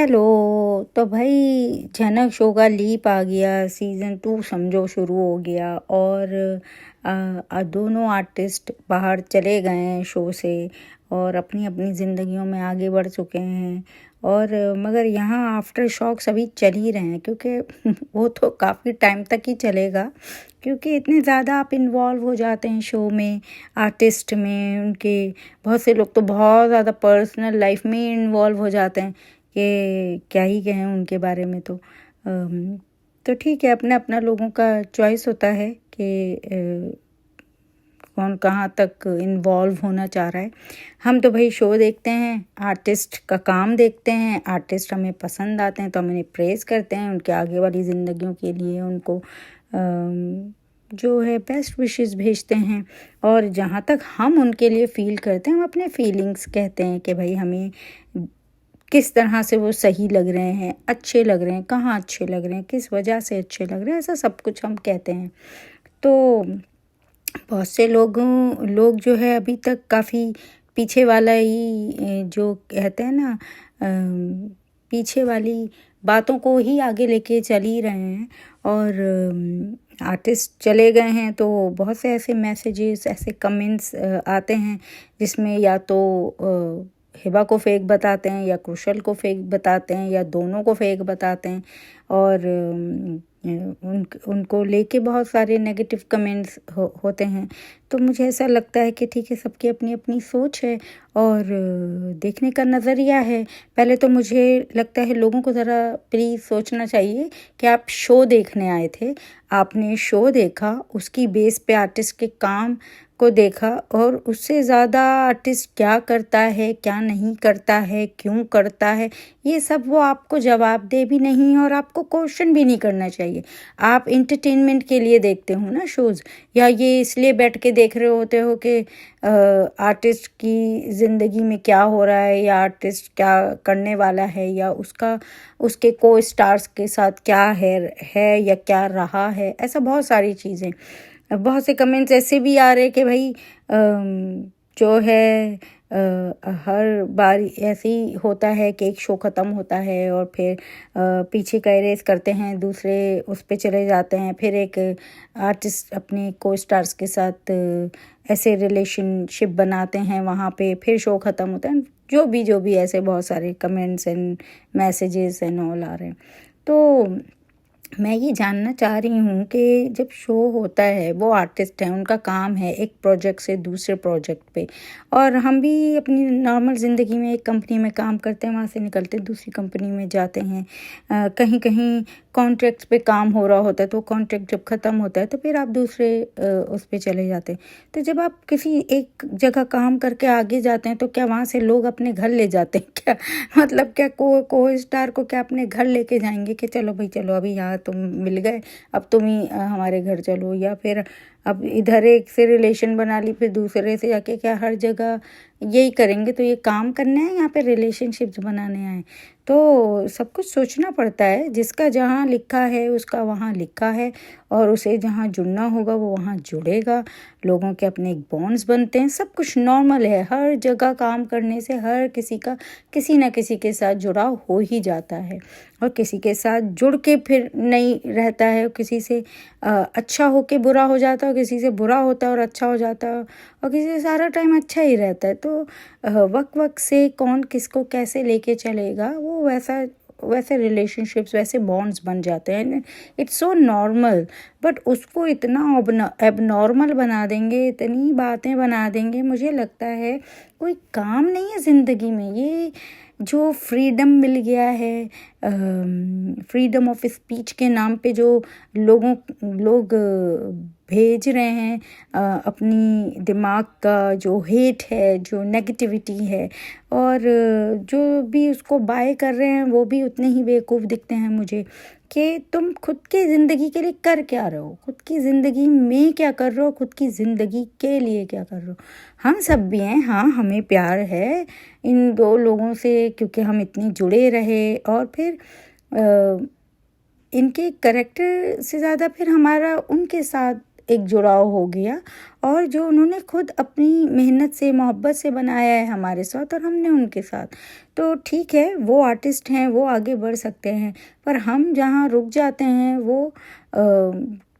Hello. तो भाई झनक शो का लीप आ गया, सीज़न 2 समझो शुरू हो गया और दोनों आर्टिस्ट बाहर चले गए हैं शो से और अपनी अपनी ज़िंदगियों में आगे बढ़ चुके हैं। और मगर यहाँ आफ्टर शॉक्स अभी चल ही रहे हैं, क्योंकि वो तो काफ़ी टाइम तक ही चलेगा, क्योंकि इतने ज़्यादा आप इन्वॉल्व हो जाते हैं शो में, आर्टिस्ट में। उनके बहुत से लोग तो बहुत ज़्यादा पर्सनल लाइफ में इन्वॉल्व हो जाते हैं कि क्या ही कहें उनके बारे में। तो ठीक है, अपना अपना लोगों का चॉइस होता है कि कौन कहाँ तक इन्वॉल्व होना चाह रहा है। हम तो भाई शो देखते हैं, आर्टिस्ट का काम देखते हैं, आर्टिस्ट हमें पसंद आते हैं तो हम उन्हें प्रेज़ करते हैं उनके आगे वाली ज़िंदगियों के लिए, उनको जो है बेस्ट विशेस भेजते हैं। और जहाँ तक हम उनके लिए फ़ील करते हैं, हम अपने फीलिंग्स कहते हैं कि भाई हमें किस तरह से वो सही लग रहे हैं, अच्छे लग रहे हैं, कहाँ अच्छे लग रहे हैं, किस वजह से अच्छे लग रहे हैं, ऐसा सब कुछ हम कहते हैं। तो बहुत से लोग जो है अभी तक काफ़ी पीछे वाला ही जो कहते हैं ना, पीछे वाली बातों को ही आगे लेके चल ही रहे हैं। और आर्टिस्ट चले गए हैं तो बहुत से ऐसे मैसेजेस, ऐसे कमेंट्स आते हैं जिसमें या तो हिबा को फेक बताते हैं या कुशल को फेक बताते हैं या दोनों को फेक बताते हैं। और उनको लेके बहुत सारे नेगेटिव कमेंट्स होते हैं। तो मुझे ऐसा लगता है कि ठीक है, सबकी अपनी अपनी सोच है और देखने का नज़रिया है। पहले तो मुझे लगता है लोगों को ज़रा प्लीज़ सोचना चाहिए कि आप शो देखने आए थे, आपने शो देखा, उसकी बेस पे आर्टिस्ट के काम को देखा और उससे ज़्यादा आर्टिस्ट क्या करता है, क्या नहीं करता है, क्यों करता है, ये सब वो आपको जवाब दे भी नहीं और आपको क्वेश्चन भी नहीं करना चाहिए। आप एंटरटेनमेंट के लिए देखते हो ना शोज़, या ये इसलिए बैठ के देख रहे होते हो कि आर्टिस्ट की ज़िंदगी में क्या हो रहा है या आर्टिस्ट क्या करने वाला है या उसके को स्टार्स के साथ क्या है या क्या रहा है। ऐसा बहुत सारी चीज़ें, बहुत से कमेंट्स ऐसे भी आ रहे कि भाई जो है हर बार ऐसे ही होता है कि एक शो ख़त्म होता है और फिर पीछे का इरेज करते हैं, दूसरे उस पे चले जाते हैं, फिर एक आर्टिस्ट अपने को स्टार्स के साथ ऐसे रिलेशनशिप बनाते हैं, वहाँ पे फिर शो ख़त्म होता है। जो भी ऐसे बहुत सारे comments and messages and all आ रहे हैं। तो मैं ये जानना चाह रही हूँ कि जब शो होता है, वो आर्टिस्ट हैं, उनका काम है एक प्रोजेक्ट से दूसरे प्रोजेक्ट पे, और हम भी अपनी नॉर्मल ज़िंदगी में एक कंपनी में काम करते हैं, वहाँ से निकलते दूसरी कंपनी में जाते हैं। कहीं कहीं कॉन्ट्रैक्ट्स पे काम हो रहा होता है, तो कॉन्ट्रैक्ट जब ख़त्म होता है तो फिर आप दूसरे उस पे चले जाते हैं। तो जब आप किसी एक जगह काम करके आगे जाते हैं तो क्या वहाँ से लोग अपने घर ले जाते हैं क्या? मतलब क्या को स्टार को क्या अपने घर लेके जाएंगे कि चलो भाई चलो, अभी यहाँ तुम मिल गए, अब तुम ही हमारे घर चलो, या फिर अब इधर एक से रिलेशन बना ली फिर दूसरे से जाके क्या हर जगह यही करेंगे? तो ये काम करने हैं, यहाँ पे रिलेशनशिप्स बनाने आए? तो सब कुछ सोचना पड़ता है। जिसका जहाँ लिखा है उसका वहाँ लिखा है, और उसे जहाँ जुड़ना होगा वो वहाँ जुड़ेगा। लोगों के अपने एक बॉन्ड्स बनते हैं, सब कुछ नॉर्मल है। हर जगह काम करने से हर किसी का किसी ना किसी के साथ जुड़ाव हो ही जाता है, और किसी के साथ जुड़ के फिर नहीं रहता है, किसी से अच्छा हो के बुरा हो जाता है, किसी से बुरा होता है और अच्छा हो जाता है, और किसी से सारा टाइम अच्छा ही रहता है। तो वक्त वक्त से कौन किसको कैसे लेके चलेगा, वो वैसे रिलेशनशिप्स, वैसे बॉन्ड्स बन जाते हैं। इट्स सो नॉर्मल, बट उसको इतना एबनॉर्मल बना देंगे, इतनी बातें बना देंगे। मुझे लगता है कोई काम नहीं है ज़िंदगी में। ये जो फ्रीडम मिल गया है, फ्रीडम ऑफ स्पीच के नाम पे जो लोग भेज रहे हैं अपनी दिमाग का जो हेट है, जो नेगेटिविटी है, और जो भी उसको बाय कर रहे हैं वो भी उतने ही बेवकूफ़ दिखते हैं मुझे। कि तुम खुद की ज़िंदगी के लिए कर क्या रहे हो, खुद की ज़िंदगी में क्या कर रहे हो, खुद की ज़िंदगी के लिए क्या कर रहे हो। हम सब भी हैं, हाँ, हमें प्यार है इन दो लोगों से, क्योंकि हम इतने जुड़े रहे, और फिर इनके करैक्टर से ज़्यादा फिर हमारा उनके साथ एक जुड़ाव हो गया, और जो उन्होंने खुद अपनी मेहनत से मोहब्बत से बनाया है हमारे साथ और हमने उनके साथ, तो ठीक है, वो आर्टिस्ट हैं, वो आगे बढ़ सकते हैं। पर हम जहाँ रुक जाते हैं वो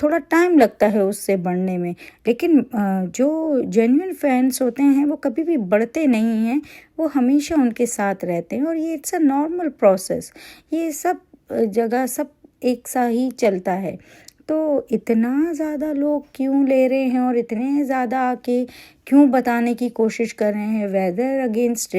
थोड़ा टाइम लगता है उससे बढ़ने में। लेकिन जो जेन्युइन फैंस होते हैं वो कभी भी बढ़ते नहीं हैं, वो हमेशा उनके साथ रहते हैं, और ये इट्स अ नॉर्मल प्रोसेस। ये सब जगह सब एक सा ही चलता है। तो इतना ज़्यादा लोग क्यों ले रहे हैं और इतने ज़्यादा आके क्यों बताने की कोशिश कर रहे हैं, वेदर अगेंस्ट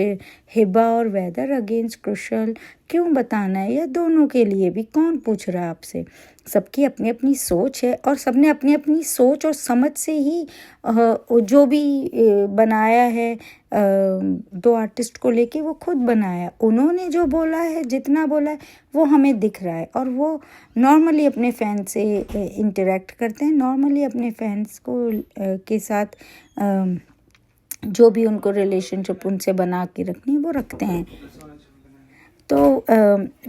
हिबा और वेदर अगेंस्ट कुशल, क्यों बताना है? या दोनों के लिए भी कौन पूछ रहा है आपसे? सबकी अपनी अपनी सोच है, और सबने अपनी अपनी सोच और समझ से ही जो भी बनाया है, दो आर्टिस्ट को लेके वो खुद बनाया। उन्होंने जो बोला है, जितना बोला है, वो हमें दिख रहा है, और वो नॉर्मली अपने फैंस से इंटरेक्ट करते हैं, नॉर्मली अपने फैंस को के साथ जो भी उनको रिलेशनशिप उनसे बना के रखनी है वो रखते हैं। तो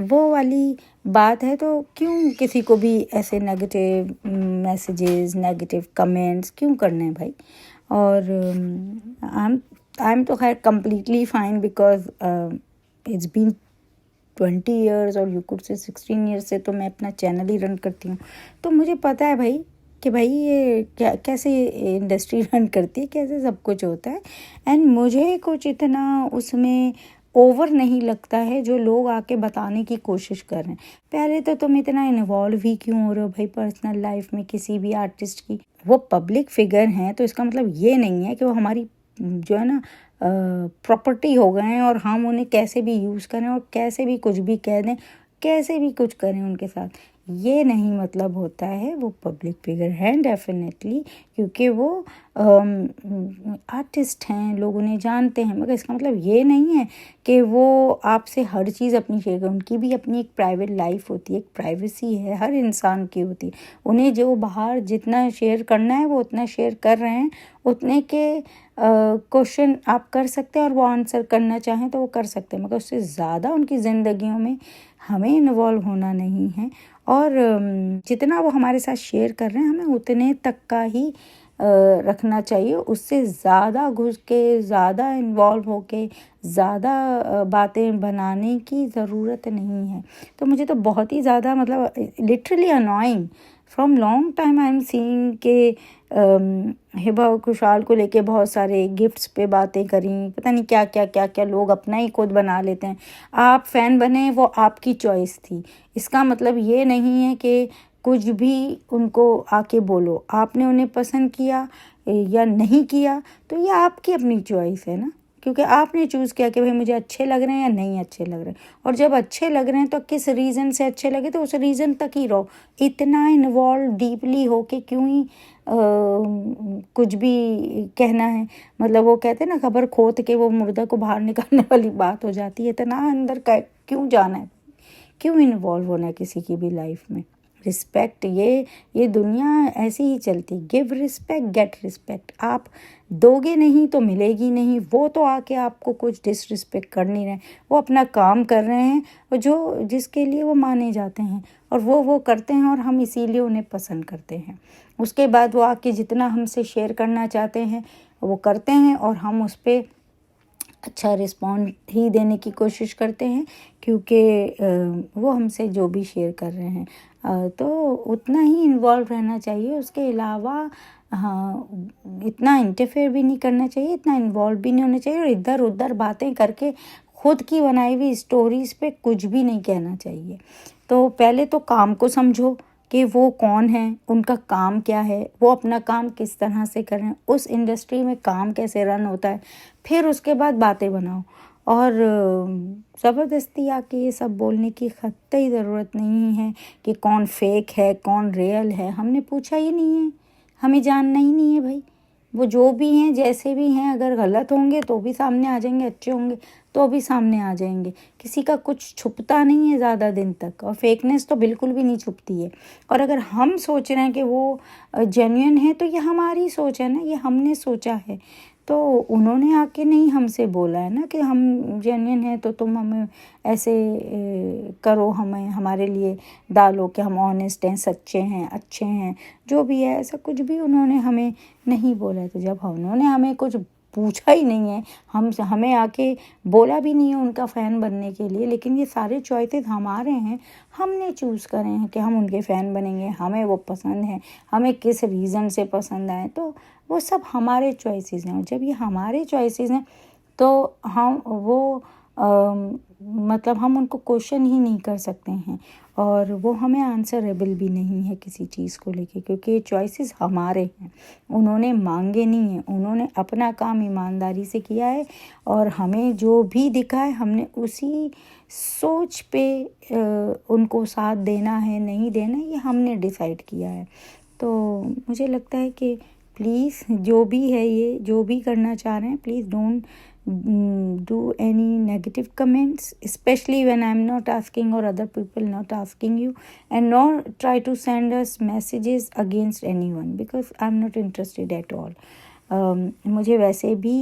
वो वाली बात है। तो क्यों किसी को भी ऐसे नेगेटिव मैसेजेस, नेगेटिव कमेंट्स क्यों करने हैं भाई? और आई एम तो खैर completely fine, because it's been 20 years और यू कुड से 16 ईयर्स से तो मैं अपना चैनल ही रन करती हूँ। तो मुझे पता है भाई कि भाई ये क्या कैसे इंडस्ट्री रन करती है, कैसे सब कुछ होता है। एंड मुझे कुछ इतना उसमें ओवर नहीं लगता है जो लोग आके बताने की कोशिश कर रहे हैं। पहले तो तुम इतना इन्वॉल्व ही क्यों हो रहे हो भाई पर्सनल लाइफ में किसी भी आर्टिस्ट की? वो पब्लिक फिगर हैं, तो इसका मतलब ये नहीं है कि वो हमारी जो है ना प्रॉपर्टी हो गए हैं, और हम उन्हें कैसे भी यूज़ करें और कैसे भी कुछ भी कह दें, कैसे भी कुछ करें उनके साथ। ये नहीं मतलब होता है। वो पब्लिक फिगर हैं डेफिनेटली, क्योंकि वो आर्टिस्ट हैं, लोग उन्हें जानते हैं, मगर इसका मतलब ये नहीं है कि वो आपसे हर चीज़ अपनी शेयर करें। उनकी भी अपनी एक प्राइवेट लाइफ होती है, एक प्राइवेसी है, हर इंसान की होती है। उन्हें जो बाहर जितना शेयर करना है वो उतना शेयर कर रहे हैं, उतने के क्वेश्चन आप कर सकते हैं और वो आंसर करना चाहें तो वो कर सकते हैं, मगर उससे ज़्यादा उनकी ज़िंदगियों में हमें इन्वॉल्व होना नहीं है। और जितना वो हमारे साथ शेयर कर रहे हैं हमें उतने तक का ही रखना चाहिए। उससे ज़्यादा घुस के, ज़्यादा इन्वॉल्व होके, ज़्यादा बातें बनाने की ज़रूरत नहीं है। तो मुझे तो बहुत ही ज़्यादा मतलब literally annoying from long time I am seeing के हिबा और कुशाल को लेके बहुत सारे गिफ्ट्स पे बातें करी, पता नहीं क्या क्या क्या क्या लोग अपना ही खुद बना लेते हैं। आप फ़ैन बने, वो आपकी चॉइस थी। इसका मतलब ये नहीं है कि कुछ भी उनको आके बोलो। आपने उन्हें पसंद किया या नहीं किया तो ये आपकी अपनी चॉइस है ना, क्योंकि आपने चूज़ किया कि भाई मुझे अच्छे लग रहे हैं या नहीं अच्छे लग रहे हैं। और जब अच्छे लग रहे हैं तो किस रीज़न से अच्छे लगे तो उस रीज़न तक ही रहो। इतना इन्वॉल्व डीपली हो के क्यों ही कुछ भी कहना है। मतलब वो कहते हैं ना, खबर खोद के वो मुर्दा को बाहर निकालने वाली बात हो जाती है। इतना अंदर का क्यों जाना है, क्यों इन्वॉल्व होना है किसी की भी लाइफ में? रिस्पेक्ट, ये दुनिया ऐसी ही चलती। Give respect get respect. आप दोगे नहीं तो मिलेगी नहीं। वो तो आके आपको कुछ डिसरिस्पेक्ट कर नहीं रहे, वो अपना काम कर रहे हैं और जो जिसके लिए वो माने जाते हैं, और वो करते हैं और हम इसीलिए उन्हें पसंद करते हैं। उसके बाद वो आके जितना हमसे शेयर करना चाहते हैं वो करते हैं, और हम उस पर अच्छा रिस्पॉन्ड ही देने की कोशिश करते हैं, क्योंकि वो हमसे जो भी शेयर कर रहे हैं तो उतना ही इन्वॉल्व रहना चाहिए। उसके अलावा हाँ, इतना इंटरफेयर भी नहीं करना चाहिए, इतना इन्वॉल्व भी नहीं होना चाहिए, और इधर उधर बातें करके खुद की बनाई हुई स्टोरीज़ पे कुछ भी नहीं कहना चाहिए। तो पहले तो काम को समझो कि वो कौन है, उनका काम क्या है, वो अपना काम किस तरह से कर रहे हैं, उस इंडस्ट्री में काम कैसे रन होता है, फिर उसके बाद बातें बनाओ। और ज़बरदस्ती आके ये सब बोलने की कतई ज़रूरत नहीं है कि कौन फेक है कौन रियल है। हमने पूछा ही नहीं है, हमें जानना ही नहीं है भाई। वो जो भी हैं, जैसे भी हैं, अगर गलत होंगे तो भी सामने आ जाएंगे, अच्छे होंगे तो भी सामने आ जाएंगे। किसी का कुछ छुपता नहीं है ज़्यादा दिन तक, और फेकनेस तो बिल्कुल भी नहीं छुपती है। और अगर हम सोच रहे हैं कि वो जेन्युइन है तो ये हमारी सोच है ना, ये हमने सोचा है। तो उन्होंने आके नहीं हमसे बोला है ना कि हम जेन्युइन हैं तो तुम हमें ऐसे करो, हमें हमारे लिए डालो कि हम ऑनेस्ट हैं, सच्चे हैं, अच्छे हैं, जो भी है। ऐसा कुछ भी उन्होंने हमें नहीं बोला है। तो जब उन्होंने हमें कुछ पूछा ही नहीं है, हमें आके बोला भी नहीं है उनका फ़ैन बनने के लिए, लेकिन ये सारे चॉइसेस हमारे हैं, हमने चूज़ करे हैं कि हम उनके फ़ैन बनेंगे, हमें वो पसंद है, हमें किस रीज़न से पसंद आए, तो वो सब हमारे चॉइसेस हैं। और जब ये हमारे चॉइसेस हैं तो हम वो मतलब हम उनको क्वेश्चन ही नहीं कर सकते हैं, और वो हमें आंसरेबल भी नहीं है किसी चीज़ को लेके, क्योंकि ये चॉइसेस हमारे हैं, उन्होंने मांगे नहीं हैं। उन्होंने अपना काम ईमानदारी से किया है, और हमें जो भी दिखा है हमने उसी सोच पे उनको साथ देना है नहीं देना, ये हमने डिसाइड किया है। तो मुझे लगता है कि प्लीज़ जो भी है, ये जो भी करना चाह रहे हैं, please don't do any negative comments, especially when I'm not asking or other people not asking you, and nor try to send us messages against anyone because I'm not interested at all. मुझे वैसे भी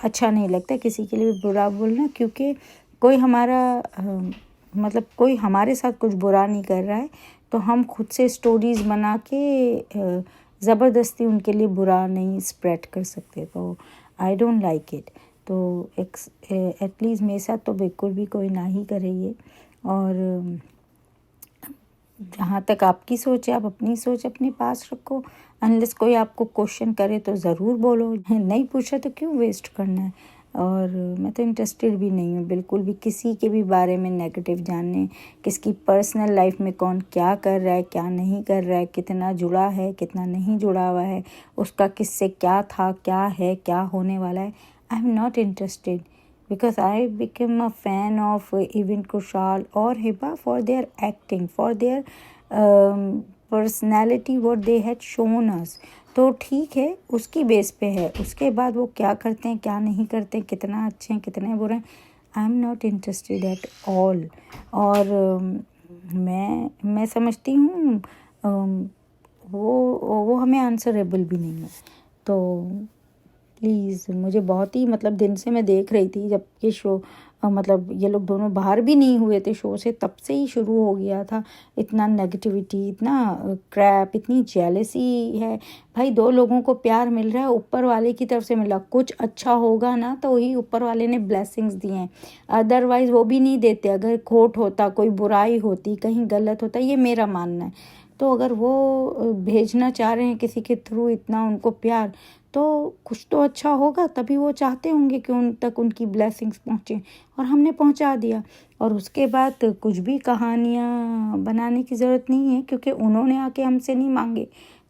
अच्छा नहीं लगता किसी के लिए भी बुरा बोलना, क्योंकि कोई हमारा मतलब कोई हमारे साथ कुछ बुरा नहीं कर रहा है, तो हम खुद से स्टोरीज़ बना के ज़बरदस्ती उनके लिए बुरा नहीं स्प्रेड कर सकते। तो आई डोंट लाइक इट। तो एटलीस्ट मेरे साथ तो बिल्कुल भी कोई ना ही करे ये। और जहाँ तक आपकी सोच है, आप अपनी सोच अपने पास रखो। अनलेस कोई आपको क्वेश्चन करे तो ज़रूर बोलो, नहीं पूछा तो क्यों वेस्ट करना है। और मैं तो इंटरेस्टेड भी नहीं हूँ बिल्कुल भी किसी के भी बारे में नेगेटिव जानने, किसकी पर्सनल लाइफ में कौन क्या कर रहा है, क्या नहीं कर रहा है, कितना जुड़ा है, कितना नहीं जुड़ा हुआ है, उसका किससे क्या था, क्या है, क्या होने वाला है। I am not interested because I became a fan of even Kushal or Hiba for their acting, for their personality, what they had shown us. तो ठीक है, उसकी बेस पे है। उसके बाद वो क्या करते हैं, क्या नहीं करते, कितना अच्छे हैं, कितने बुरे हैं, I am not interested at all. और मैं समझती हूँ वो हमें आंसरेबल भी नहीं है। तो प्लीज़, मुझे बहुत ही मतलब दिन से मैं देख रही थी जब ये शो मतलब ये लोग दोनों बाहर भी नहीं हुए थे शो से, तब से ही शुरू हो गया था इतना नेगेटिविटी, इतना क्रैप, इतनी जेलसी है। भाई, दो लोगों को प्यार मिल रहा है, ऊपर वाले की तरफ से मिला, कुछ अच्छा होगा ना तो वही ऊपर वाले ने ब्लेसिंग्स दिए हैं, अदरवाइज़ वो भी नहीं देते। अगर खोट होता, कोई बुराई होती, कहीं गलत होता, ये मेरा मानना है। तो अगर वो भेजना चाह रहे हैं किसी के थ्रू इतना उनको प्यार, तो कुछ तो अच्छा होगा, तभी वो चाहते होंगे कि उन तक उनकी ब्लेसिंग्स पहुँचे, और हमने पहुँचा दिया। और उसके बाद कुछ भी कहानियाँ बनाने की ज़रूरत नहीं है, क्योंकि उन्होंने आके हमसे नहीं मांगे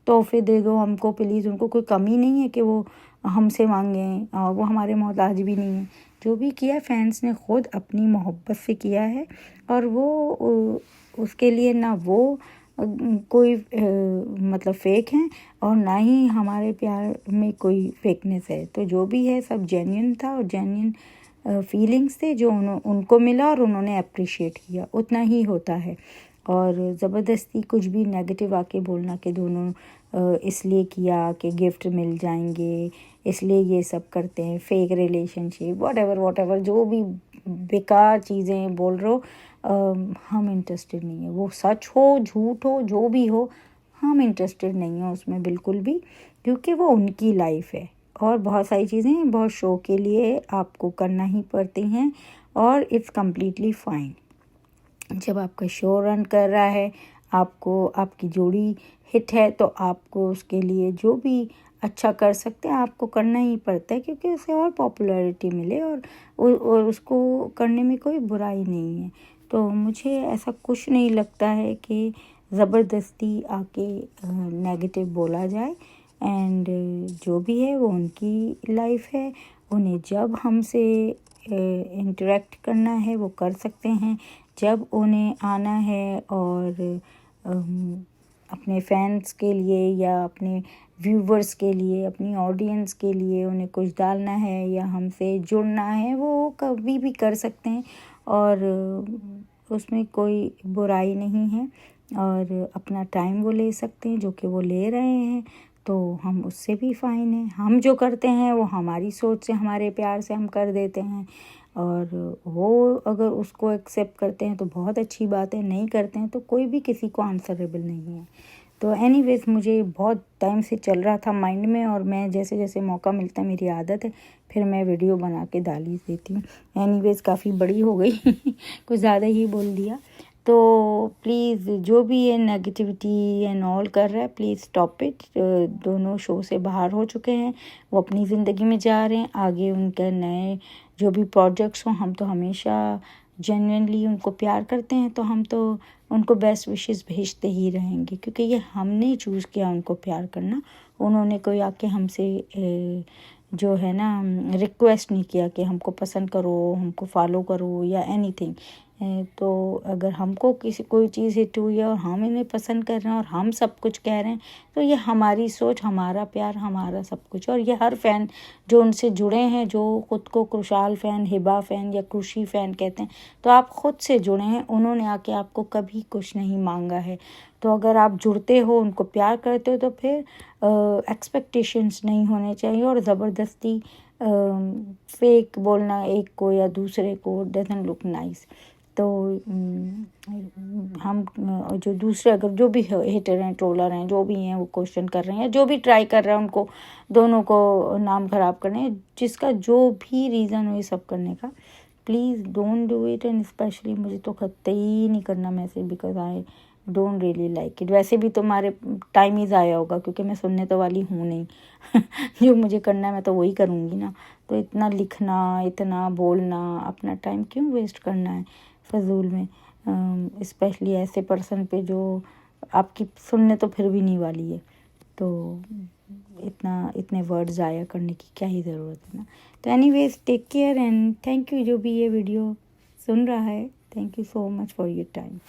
तोहफे दे दो हमको प्लीज़। उनको कोई कमी नहीं है कि वो हमसे मांगें, और वो हमारे मोहताज भी नहीं है। जो भी किया फैंस ने खुद अपनी मोहब्बत से किया है, और वो उसके लिए ना वो कोई मतलब फेक हैं, और ना ही हमारे प्यार में कोई फेकनेस है। तो जो भी है सब जेन्युइन था, और जेन्युइन फीलिंग्स थे जो उनको मिला, और उन्होंने अप्रिशिएट किया, उतना ही होता है। और ज़बरदस्ती कुछ भी नेगेटिव आके बोलना कि दोनों इसलिए किया कि गिफ्ट मिल जाएंगे, इसलिए ये सब करते हैं, फेक रिलेशनशिप, वॉट एवर जो भी बेकार चीज़ें बोल रहे हो, हम इंटरेस्टेड नहीं है। वो सच हो, झूठ हो, जो भी हो, हम इंटरेस्टेड नहीं हैं उसमें बिल्कुल भी, क्योंकि वो उनकी लाइफ है। और बहुत सारी चीज़ें बहुत शो के लिए आपको करना ही पड़ती हैं, और इट्स कम्प्लीटली फाइन। जब आपका शो रन कर रहा है, आपको आपकी जोड़ी हिट है, तो आपको उसके लिए जो भी अच्छा कर सकते हैं आपको करना ही पड़ता है, क्योंकि उसे और पॉपुलैरिटी मिले, और उसको करने में कोई बुराई नहीं है। तो मुझे ऐसा कुछ नहीं लगता है कि ज़बरदस्ती आके नेगेटिव बोला जाए। एंड जो भी है वो उनकी लाइफ है, उन्हें जब हमसे इंटरेक्ट करना है वो कर सकते हैं, जब उन्हें आना है और अपने फैंस के लिए या अपने व्यूवर्स के लिए, अपनी ऑडियंस के लिए उन्हें कुछ डालना है या हमसे जुड़ना है, वो कभी भी कर सकते हैं, और उसमें कोई बुराई नहीं है, और अपना टाइम वो ले सकते हैं जो कि वो ले रहे हैं। तो हम उससे भी फ़ाइन हैं। हम जो करते हैं वो हमारी सोच से, हमारे प्यार से हम कर देते हैं, और वो अगर उसको एक्सेप्ट करते हैं तो बहुत अच्छी बात है, नहीं करते हैं तो कोई भी किसी को आंसरेबल नहीं है। तो एनीवेज़ मुझे बहुत टाइम से चल रहा था माइंड में, और मैं जैसे जैसे मौका मिलता है, मेरी आदत है, फिर मैं वीडियो बना के डाल ही देती हूँ। एनीवेज़ काफ़ी बड़ी हो गई कुछ ज़्यादा ही बोल दिया। तो प्लीज़ जो भी ये नेगेटिविटी एंड ऑल कर रहा है, प्लीज़ स्टॉप इट। दोनों शो से बाहर हो चुके हैं, वो अपनी ज़िंदगी में जा रहे हैं आगे। उनके नए जो भी प्रोजेक्ट्स हों, हम तो हमेशा जेन्युइनली उनको प्यार करते हैं, तो हम तो उनको बेस्ट विशेस भेजते ही रहेंगे, क्योंकि ये हमने चूज़ किया उनको प्यार करना। उन्होंने कोई आके हमसे जो है ना रिक्वेस्ट नहीं किया कि हमको पसंद करो, हमको फॉलो करो या एनीथिंग। तो अगर हमको किसी कोई चीज़ हिट हुई है और हम इन्हें पसंद कर रहे हैं और हम सब कुछ कह रहे हैं, तो ये हमारी सोच, हमारा प्यार, हमारा सब कुछ। और ये हर फ़ैन जो उनसे जुड़े हैं, जो ख़ुद को कृशाल फ़ैन, हिबा फ़ैन या कृषि फ़ैन कहते हैं, तो आप ख़ुद से जुड़े हैं। उन्होंने आके आपको कभी कुछ नहीं मांगा है। तो अगर आप जुड़ते हो, उनको प्यार करते हो, तो फिर एक्सपेक्टेशंस नहीं होने चाहिए, और ज़बरदस्ती फेक बोलना एक को या दूसरे को डजंट लुक नाइस। तो हम जो दूसरे अगर जो भी हेटर हैं, ट्रोलर हैं, जो भी हैं, वो क्वेश्चन कर रहे हैं, जो भी ट्राई कर रहे हैं, उनको दोनों को नाम ख़राब करने हैं, जिसका जो भी रीज़न हो ये सब करने का, please don't do it. And specially मुझे तो कतई नहीं करना message, because I don't really like it. वैसे भी तुम्हारे टाइम ही ज़ाया होगा, क्योंकि मैं सुनने तो वाली हूँ नहीं जो मुझे करना है मैं तो वही करूँगी ना। तो इतना लिखना, इतना बोलना, अपना टाइम क्यों वेस्ट करना है फजूल में, स्पेशली ऐसे पर्सन पे जो आपकी सुनने तो फिर भी नहीं वाली है। तो इतने वर्ड ज़ाया करने की क्या ही ज़रूरत है ना। तो anyways take care and thank you जो भी ये वीडियो सुन रहा है। Thank you so much for your time.